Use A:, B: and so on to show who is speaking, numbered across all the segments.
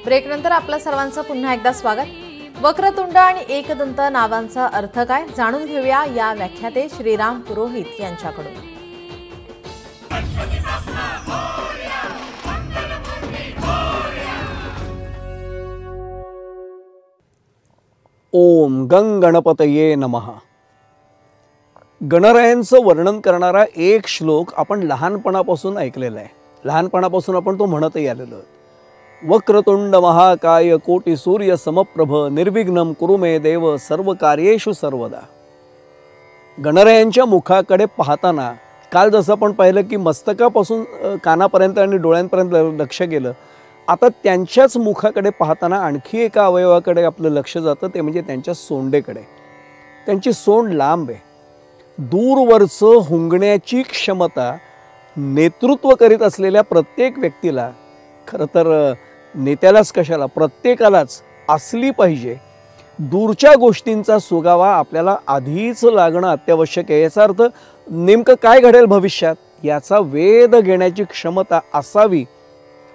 A: ब्रेकनंतर आपल्या सर्वांचं पुन्हा एकदा स्वागत। वक्रतुंड आणि एकदंत नावांचा अर्थ काय जाणून घेऊया या व्याख्याते श्रीराम पुरोहित यांच्याकडून।
B: ओम गंग गणपतये नमः। गणरायांचं वर्णन करणारा एक श्लोक आपण लहानपणापासून ऐकलेला आहे। लहानपणापासून आपण तो म्हणतही आलेलो आहोत। वक्रतुंड महाकाय कोटी सूर्य समप्रभ निर्विघ्नं कुरु मे देव सर्व कार्येषु सर्वदा। गणरायांच्या मुखाकडे पाहताना काल जसं आपण पाहिलं की मस्तकापासून कानापर्यंत आणि डोळ्यांपर्यंत लक्ष गेलं, आता त्यांच्याच मुखाकडे पाहताना आणखी एका अवयवाकडे आपलं लक्ष जातं, ते म्हणजे त्यांच्या सोंडेकडे। त्यांची सोंड लांब आहे। दूरवरचं हुंगण्याची क्षमता नेतृत्व करीत असलेल्या प्रत्येक व्यक्तीला, खरं तर नेत्यालाच कशाला प्रत्येकालाच असली पाहिजे। दूरच्या गोष्टींचा सुगावा आपल्याला आधीच लागणं अत्यावश्यक आहे। याचा अर्थ नेमकं काय घडेल भविष्यात याचा वेध घेण्याची क्षमता असावी,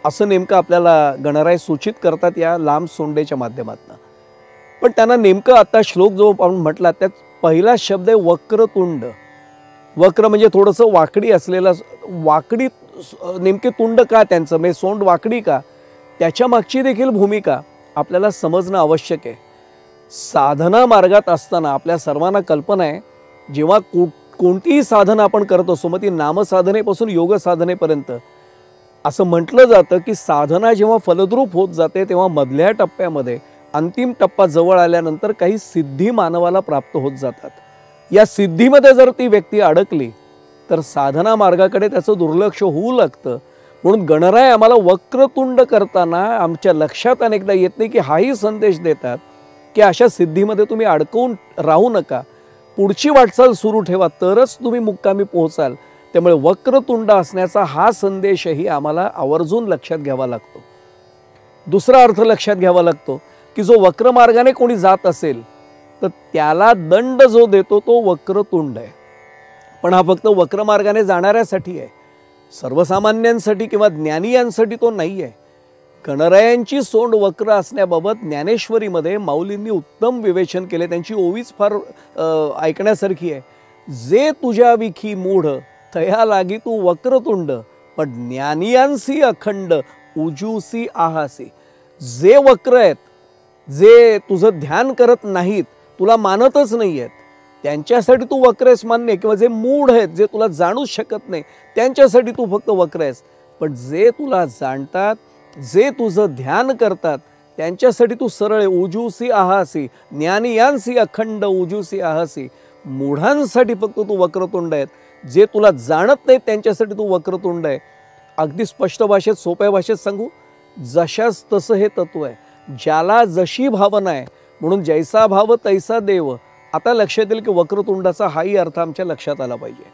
B: असं नेमकं आपल्याला गणराय सूचित करतात या लांब सोंडेच्या माध्यमातून। पण त्यांना नेमकं आता श्लोक जो आपण म्हटला त्यात पहिला शब्द आहे वक्रतुंड। वक्र म्हणजे थोडंसं वाकडी असलेला, वाकडी नेमके तुंड का त्यांचं म्हणजे सोंड वाकडी का, त्याच्या मागची देखील भूमिका आपल्याला समजणं आवश्यक आहे। साधना मार्गात असताना आपल्या सर्वांना कल्पना आहे, जेव्हा कोणतीही साधना आपण करत असो, मग ती नामसाधनेपासून योग साधनेपर्यंत, असं म्हटलं जातं की साधना जेव्हा फलद्रूप होत जाते तेव्हा मधल्या टप्प्यामध्ये अंतिम टप्पा जवळ आल्यानंतर काही सिद्धी मानवाला प्राप्त होत जातात। या सिद्धीमध्ये जर ती व्यक्ती अडकली तर साधना मार्गाकडे त्याचं दुर्लक्ष होऊ लागतं। म्हणून गणराय आम्हाला वक्रतुंड करताना आमच्या लक्षात अनेकदा येत नाही की हाही संदेश देतात की अशा सिद्धीमध्ये तुम्ही अडकून राहू नका, पुढची वाटचाल सुरू ठेवा, तरच तुम्ही मुक्कामी पोहोचाल। त्यामुळे वक्रतुंड असण्याचा हा संदेशही आम्हाला आवर्जून लक्षात घ्यावा लागतो। दुसरा अर्थ लक्षात घ्यावा लागतो की जो वक्र मार्गाने कोणी जात असेल तर त्याला दंड जो देतो तो वक्रतुंड आहे। पण हा फक्त वक्र मार्गाने जाणाऱ्यासाठी आहे, सर्वसामान्यांसाठी किंवा ज्ञानियांसाठी तो नाही आहे। गणरायांची सोंड वक्र असण्याबाबत ज्ञानेश्वरीमध्ये माऊलींनी उत्तम विवेचन केले। त्यांची ओवीच फार ऐकण्यासारखी आहे। जे तुझ्या विखी मूढ तया लागी तू वक्रतुंड, पण ज्ञानियांसी अखंड उजूसी आहासी। जे वक्र आहेत, जे तुझं ध्यान करत नाहीत, तुला मानतच नाही आहेत, त्यांच्यासाठी तू वक्र आहेस मान्य, किंवा जे मूढ आहेत, जे तुला जाणूच शकत नाही, त्यांच्यासाठी तू फक्त वक्र आहेस। पण जे तुला जाणतात, जे तुझं ध्यान करतात, त्यांच्यासाठी तू सरळ आहे। उजूसी आहासी ज्ञानियांसी अखंड उजूसी आहासी। मूढांसाठी फक्त तू वक्रतुंड आहेत, जे तुला जाणत नाही त्यांच्यासाठी तू वक्रतुंड आहे। अगदी स्पष्ट भाषेत, सोप्या भाषेत सांगू, जशास तसं हे तत्व आहे। ज्याला जशी भावना आहे, म्हणून जैसा भाव तैसा देव। आता लक्षात येईल की वक्रतुंडाचा हाही अर्थ आमच्या लक्षात आला पाहिजे।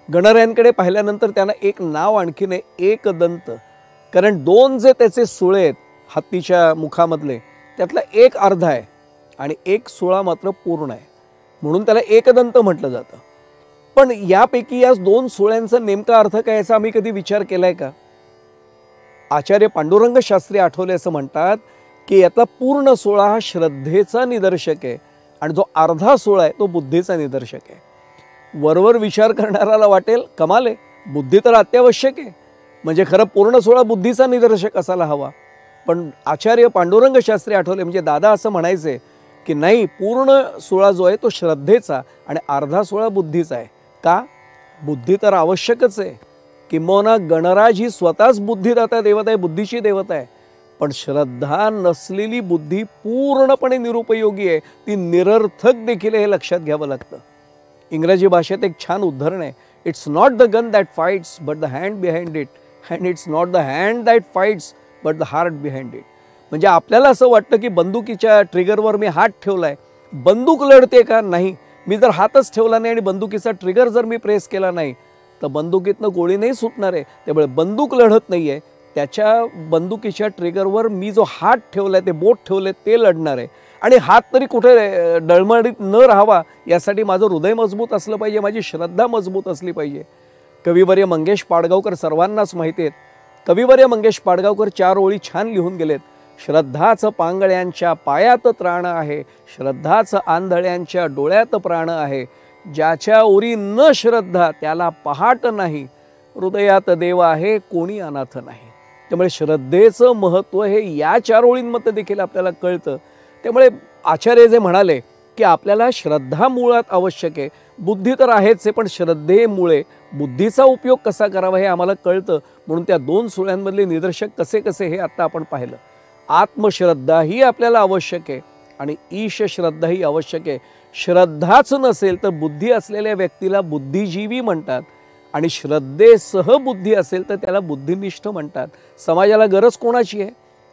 B: गणरायांकडे पाहिल्यानंतर त्यांना एक नाव आणखीन आहे, एकदंत। कारण दोन जे त्याचे सुळे आहेत हत्तीच्या मुखामधले, त्यातला एक अर्धा आहे आणि एक सुळा मात्र पूर्ण आहे, म्हणून त्याला एकदंत म्हटलं जातं। पण यापैकी या दोन सुळ्यांचा नेमका अर्थ काय याचा आम्ही कधी विचार केलाय का? आचार्य पांडुरंग शास्त्री आठवले असं म्हणतात की यातला पूर्ण सोळा हा श्रद्धेचा निदर्शक आहे आणि जो अर्धा सोळा आहे तो बुद्धीचा निदर्शक आहे। वरवर विचार करणाऱ्याला वाटेल कमाल आहे, बुद्धी तर अत्यावश्यक आहे, म्हणजे खरं पूर्ण सोळा बुद्धीचा निदर्शक असायला हवा। पण आचार्य पांडुरंग शास्त्री आठवले म्हणजे दादा असं म्हणायचे की नाही, पूर्ण सोळा जो आहे तो श्रद्धेचा आणि अर्धा सोळा बुद्धीचा आहे। का? बुद्धी तर आवश्यकच आहे, किंबहुना गणराज ही स्वतःच बुद्धिदाता देवता आहे, बुद्धीची देवता आहे। पण श्रद्धा नसलेली बुद्धी पूर्णपणे निरुपयोगी आहे, ती निरर्थक देखील, हे लक्षात घ्यावं लागतं। इंग्रजी भाषेत एक छान उदाहरण आहे, it's not the gun that fights but the hand behind it, and it's not the hand that fights but the heart behind it. म्हणजे आपल्याला असं वाटतं की बंदुकीच्या ट्रिगरवर मी हात ठेवलाय, बंदूक लढते का? नाही, मी जर हातच ठेवला नाही आणि बंदुकीचा ट्रिगर जर मी प्रेस केला नाही तर बंदुकीतनं गोळी नाही सुटणार आहे। त्यामुळे बंदूक लढत नाही आहे, त्याच्या बंदुकीच्या ट्रिगरवर मी जो हात ठेवलाय, ते बोट ठेवले, ते लढणार आहे। आणि हात तरी कुठे डळमळीत न राहावा यासाठी माझं हृदय मजबूत असलं पाहिजे, माझी श्रद्धा मजबूत असली पाहिजे। कविवर्य मंगेश पाडगावकर सर्वांनाच माहिती आहेत, कविवर्य मंगेश पाडगावकर 4 ओळी छान लिहून गेलेत। श्रद्धाच पांगळ्यांच्या पायात त्राण आहे, श्रद्धाच आंधळ्यांच्या डोळ्यात प्राण आहे, ज्याच्या ओरी न श्रद्धा त्याला पहाट नाही, हृदयात देव आहे कोणी अनाथ नाही. त्यामुळे श्रद्धेचं महत्त्व हे या 4 ओळींमध्ये देखील आपल्याला कळतं. त्यामुळे आचार्य जे म्हणाले की आपल्याला श्रद्धा मुळात आवश्यक आहे, बुद्धी तर आहेच आहे, पण श्रद्धेमुळे बुद्धीचा उपयोग कसा करावा हे आम्हाला कळतं. म्हणून त्या 2 सुळ्यांमधले निदर्शक कसे कसे हे आत्ता आपण पाहिलं. आत्मश्रद्धा ही आपल्याला आवश्यक आहे आणि ईश श्रद्धा ही आवश्यक आहे. श्रद्धाच नसेल तर बुद्धी असलेल्या व्यक्तीला बुद्धिजीवी म्हणतात आणि श्रद्धेसह बुद्धी असेल तर त्याला बुद्धिनिष्ठ म्हणतात. समाजाला गरज कोणाची आहे?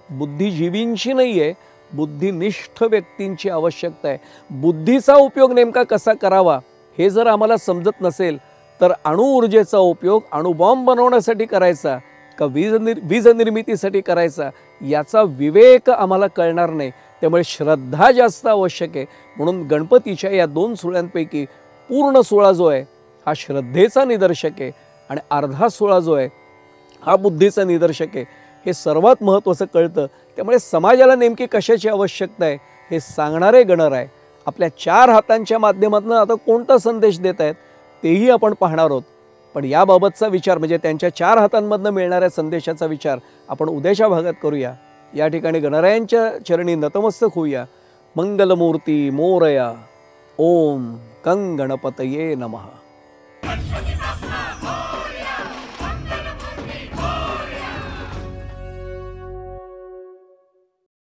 B: बुद्धिजीवींची नाही आहे, बुद्धिनिष्ठ व्यक्तींची आवश्यकता आहे. बुद्धीचा उपयोग नेमका कसा करावा हे जर आम्हाला समजत नसेल तर अणुऊर्जेचा उपयोग अणुबॉम्ब बनवण्यासाठी करायचा का वीज निर्मितीसाठी करायचा याचा विवेक आम्हाला कळणार नाही. त्यामुळे श्रद्धा जास्त आवश्यक आहे. म्हणून गणपतीच्या या 2 सुळ्यांपैकी पूर्ण सोहळा जो आहे हा श्रद्धेचा निदर्शक आहे आणि अर्धा सोहळा जो आहे हा बुद्धीचा निदर्शक आहे. हे सर्वात महत्त्वाचं कळतं. त्यामुळे समाजाला नेमकी कशाची आवश्यकता आहे हे सांगणारे गणराय आपल्या 4 हातांच्या माध्यमातून आता कोणता संदेश देत आहेत तेही आपण पाहणार आहोत. पण याबाबतचा विचार म्हणजे त्यांच्या 4 हातांमधनं मिळणाऱ्या संदेशाचा विचार आपण उद्याच्या भागात करूया. या ठिकाणी गणरायांच्या चरणी नतमस्तक होऊया. मंगलमूर्ती मोरया. ओम गंगणपतये नमः.